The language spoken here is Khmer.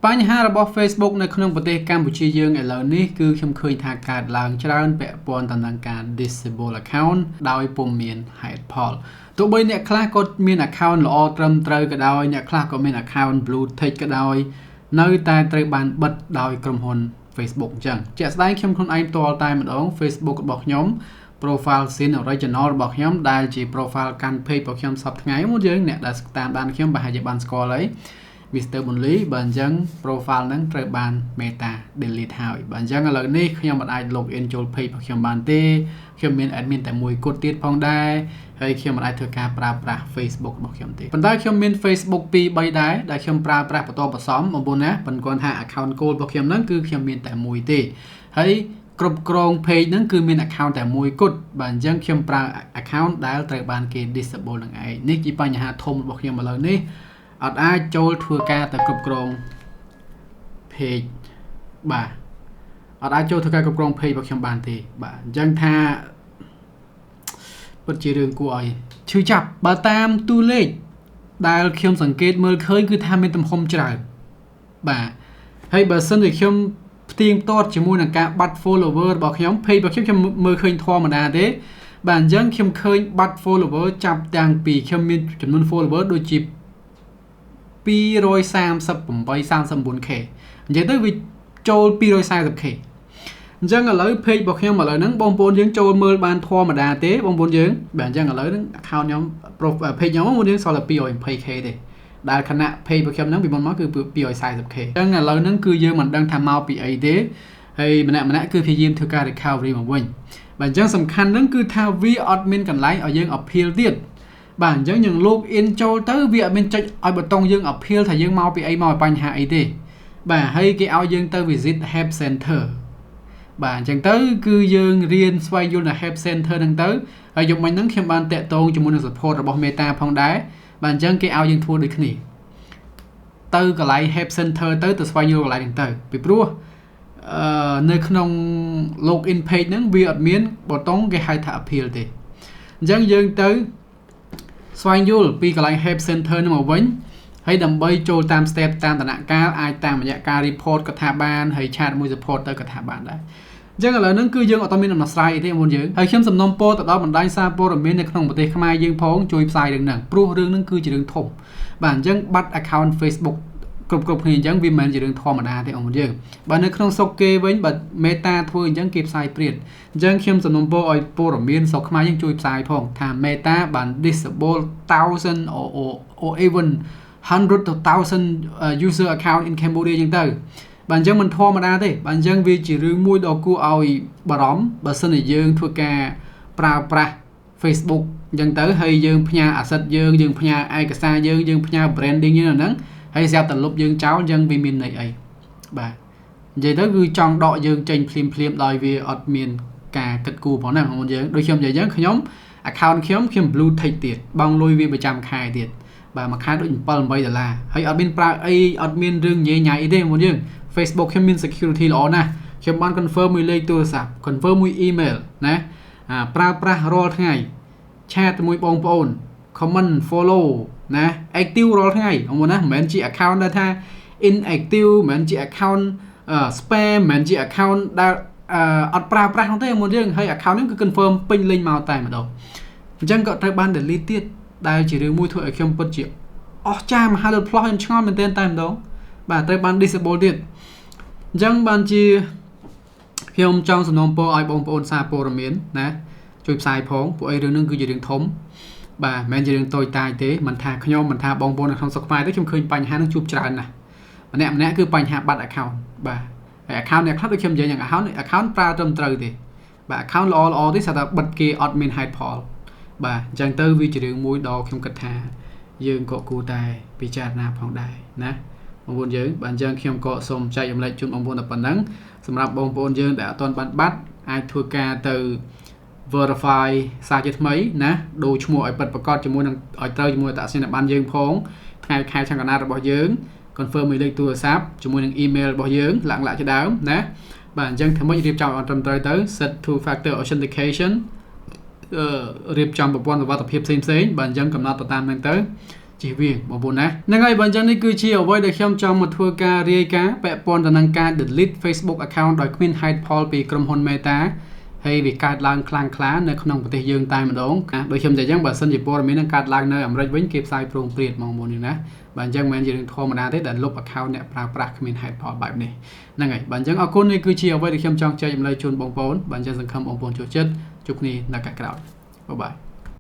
បញ្ហារបស់ Facebook នៅក្នុងប្រទេសកម្ពុជាយើងឥឡូវនេះគឺខ្ញុំឃើញថាកើតឡើងច្រើនពាក់ព័ន្ធទៅនឹងការ disable account ដោយពុំមានហេតុផលទោះបីអ្នកខ្លះក៏មាន account ល្អត្រឹមត្រូវក៏ដោយអ្នកខ្លះក៏មាន account blue tick ក៏ដោយនៅតែត្រូវបានបិទដោយក្រុមហ៊ុន Facebook អញ្ចឹងជាក់ស្ដែងខ្ញុំខ្លួនឯងផ្ទាល់តែម្ដង Facebook របស់ខ្ញុំ profile sin original របស់ខ្ញុំដែលជា profile កាន់ page របស់ខ្ញុំសប្តាហ៍ថ្ងៃមុនយើងអ្នកដែលតាមដានខ្ញុំប្រហែលជាបានស្គាល់ហើយMr. Bunley បើអញ្ចឹង profile ហ្នឹងត្រូវបាន Meta delete ហើយបើអញ្ចឹងឥឡូវនេះខ្ញុំមិនអាច log in ចូល page របស់ខ្ញុំបានទេខ្ញុំមាន admin តែមួយគត់ទៀតផងដែរហើយខ្ញុំមិនអាចធ្វើការប្រើប្រាស់ Facebook របស់ខ្ញុំទេប៉ុន្តែខ្ញុំមាន Facebook 2 3ដែរដែលខ្ញុំប្រើប្រាស់បន្តបន្សំបងប្អូនណាប៉ុន្តែគាត់ថា account goal របស់ខ្ញុំហ្នឹងគឺខ្ញុំមានតែមួយទេហើយគ្រប់គ្រង page ហ្នឹងគឺមាន account តែមួយគត់បើអញ្ចឹងខ្ញុំប្រើ account ដែលត្រូវបានគេ disable នឹងឯងនេះជាបញ្ហាធំរបស់ខ្ញុំឥឡូវនេះអត់អាចចូលធ្វើការទៅគ្រប់គ្រង page បាទអត់អាចចូលធ្វើការគ្រប់គ្រង page របស់ខ្ញុំបានទេបាទអញ្ចឹងថាពិតជារឿងគួរឲ្យឈឺចាប់បើតាមតួលេខដែលខ្ញុំសង្កេតមើលឃើញគឺថាមានទំហំច្រើនបាទហើយបើសិនជាខ្ញុំផ្ទៀងផ្ទាត់ជាមួយនឹងការបាត់ follower របស់ខ្ញុំ page របស់ខ្ញុំមើលឃើញធម្មតាទេបាទអញ្ចឹងខ្ញុំឃើញបាត់ follower ចាប់តាំងពីខ្ញុំមានចំនួន follower ដូចជា238-39k និយាយទៅវាចូល 240k អញ្ចឹងឥឡូវ page របស់ខ្ញុំឥឡូវហ្នឹងបងប្អូនយើងចូលមើលបានធម្មតាទេបងប្អូនយើងបាទអញ្ចឹងឥឡូវហ្នឹង account ខ្ញុំ page ខ្ញុំបងប្អូនយើងសល់តែ 220k ទេដែលខណៈ page របស់ខ្ញុំហ្នឹងពីមុនមកគឺ 240k អញ្ចឹងឥឡូវហ្នឹងគឺយើងមិនដឹងថាមកពីអីទេហើយម្នាក់គឺព្យាយាមធ្វើការ recovery មកវិញបាទអញ្ចឹងសំខាន់ហ្នឹងគឺថាវាអត់មានកន្លែងឲ្យយើង appeal ទៀតបាទអញ្ចឹងយើង log in ចូលទៅវាអត់មានចុចឲ្យប៊ូតុងយើង appeal ថាយើងមកពីអីមកបញ្ហាអីទេបាទហើយគេឲ្យយើងទៅ visit help center បាទអញ្ចឹងទៅគឺយើងរៀនស្វែងយល់នៅ help center ហ្នឹងទៅហើយយប់មិញហ្នឹងខ្ញុំបានតាក់ទងជាមួយនឹង support របស់ Meta ផងដែរបាទអញ្ចឹងគេឲ្យយើងធ្វើដូចគ្នាទៅកន្លែង help center ទៅស្វែងយល់កន្លែងហ្នឹងទៅពីព្រោះនៅក្នុង login page ហ្នឹងវាអត់មានប៊ូតុងគេហៅថា appeal ទេអញ្ចឹងយើងទៅស្វែងយល់ពីកន្លែង help center នឹងមកវិញហើយដើម្បីចូលតាម step តាមដំណាក់កាលអាចតាមរយៈការ report ក៏ថាបានហើយ chat មួយ support ទៅក៏ថាបានដែរអញ្ចឹងឥឡូវហ្នឹងគឺយើងអត់មានដំណោះស្រាយអីទេបងប្អូនយើងហើយខ្ញុំសំណូមពរទៅដល់បណ្ដាញសារព័ត៌មាននៅក្នុងប្រទេសខ្មែរយើងផងជួយផ្សាយរឿងហ្នឹងព្រោះរឿងហ្នឹងគឺជារឿងធំបាទអញ្ចឹងបាត់ account Facebook គ្រប់គ្នាអញ្ចឹងវាមិនមែនជារឿងធម្មតាទេបងប្អូនយើងបើនៅក្នុងស្រុកគេវិញបើ Meta ធ្វើអញ្ចឹងគេផ្សាយព្រាតអញ្ចឹងខ្ញុំសំណូមពរឲ្យព័ត៌មានស្រុកខ្មែរយើងជួយផ្សាយផងថា Meta បាន disable 1000 or even 100 to 1000 user account in Cambodia អញ្ចឹងទៅបាទអញ្ចឹងមិនធម្មតាទេបាទអញ្ចឹងវាជារឿងមួយដ៏គួរឲ្យបារម្ភបើសិនជាយើងធ្វើការប្រើប្រាស់ Facebook អញ្ចឹងទៅហើយយើងផ្ញើ asset យើងផ្ញើឯកសារយើងផ្ញើ branding យើងហ្នឹងហើយស្រាប់តែលុបយើងចោលអញ្ចឹងវាមានន័យអីបាទនិយាយទៅគឺចង់ដកយើងចេញភ្លាមដោយវាអត់មានការគិតគូរផងណាបងប្អូនយើងដូចខ្ញុំនិយាយអញ្ចឹងខ្ញុំ account ខ្ញុំ blue tick ទៀតបង់លុយវាប្រចាំខែទៀតបាទមួយខែដូច$7-8ហើយអត់មានប្រើអីអត់មានរឿងញ៉ៃអីទេបងប្អូនយើង Facebook ខ្ញុំមាន security ល្អណាស់ខ្ញុំបាន confirm មួយលេខទូរស័ព្ទ confirm មួយ email ណាប្រើប្រាស់រាល់ថ្ងៃ chat ជាមួយបងប្អូន comment follow ណា active រាល់ថ្ងៃបងប្អូនណាមិនមែនជា account ដែលថា inactive មិនមែនជា account spam មិនមែនជា account ដែលអត់ប្រើប្រាស់នោះទេបងប្អូនយើងហើយ account នេះគឺ confirm ពេញលេញមកតែម្ដងអញ្ចឹងក៏ត្រូវបាន delete ទៀតដែលជារឿងមួយធ្វើឲ្យខ្ញុំពិតជាអស់ចាមហាលផ្លោះខ្ញុំឆ្ងល់មែនទែនតែម្ដងបាទត្រូវបាន disable ទៀតអញ្ចឹងបានជាខ្ញុំចង់សំណូមពរឲ្យបងប្អូនសារព័ត៌មានណាជួយផ្សាយផងពួកអីរឿងហ្នឹងគឺជារឿងធំបាទមិនមែនជារឿងតូចតាចទេមិនថាខ្ញុំមិនថាបងប្អូននៅក្នុងស្រុកខ្មែរទេខ្ញុំឃើញបញ្ហាហ្នឹងជួបច្រើនណាស់ម្នាក់គឺបញ្ហាបាត់ account បាទហើយ account អ្នកខ្លះដូចខ្ញុំនិយាយយ៉ាង account ប្រើត្រឹមត្រូវទេបាទ account ល្អទេស្អាតតែបិទគេអត់មានហេតុផលបាទអញ្ចឹងទៅវាជារឿងមួយដ៏ខ្ញុំគិតថាយើងក៏គួរតែពិចារណាផងដែរណាបងប្អូនយើងបាទអញ្ចឹងខ្ញុំក៏សូមចែករំលែកជូនបងប្អូនតែប៉ុណ្ណឹងសម្រាប់បងប្អូនយើងដែលអត់ទាន់បានបាត់អាចធ្វើការទៅ verify សារជាថ្មីណាដូរឈ្មោះឲ្យពិតប្រាកដជាមួយនឹងឲ្យត្រូវជាមួយអត្តសញ្ញាណប័ណ្ណយើងផងថ្ងៃខែចង្កណារបស់យើង confirm មួយលេខទូរស័ព្ទជាមួយនឹង email របស់យើងឡាក់ជាដើមណាបាទអញ្ចឹងធ្វើម៉េចរៀបចំឲ្យត្រឹមត្រូវទៅ set two factor authentication រៀបចំប្រព័ន្ធសុវត្ថិភាពផ្សេងៗបាទអញ្ចឹងកំណត់ទៅតាមហ្នឹងទៅ chỉ viênបងប្អូនណាហ្នឹងហើយបើអញ្ចឹងនេះគឺជាអ្វីដែលខ្ញុំចង់មកធ្វើការរាយការណ៍ពាក់ព័ន្ធទៅនឹងការ delete Facebook account ដោយគ្មានហេតុផលពីក្រុមហ៊ុន Meta ហើយវាកើតឡើងខ្លាំងក្លានៅក្នុងប្រទេសយើងតែម្ដងដូចខ្ញុំតែអញ្ចឹងបើសិនជាព័ត៌មាននឹងកើតឡើងនៅអាមេរិកវិញគេផ្សាយព្រមព្រៀងបងប្អូននេះណាបើអញ្ចឹងមិនមែនជារឿងធម្មតាទេដែលលុប account អ្នកប្រើប្រាស់គ្មានហេតុផលបែបនេះហ្នឹងហើយបើអញ្ចឹងអរគុណនេះគឺជាអ្វីដែលខ្ញុំចង់ចែករំលែកជូនបងប្អូនបើអញ្ចឹងសង្ឃឹមបងប្អូនចូលចិត្តជួបគ្នានៅកាលក្រោយបាយបាយ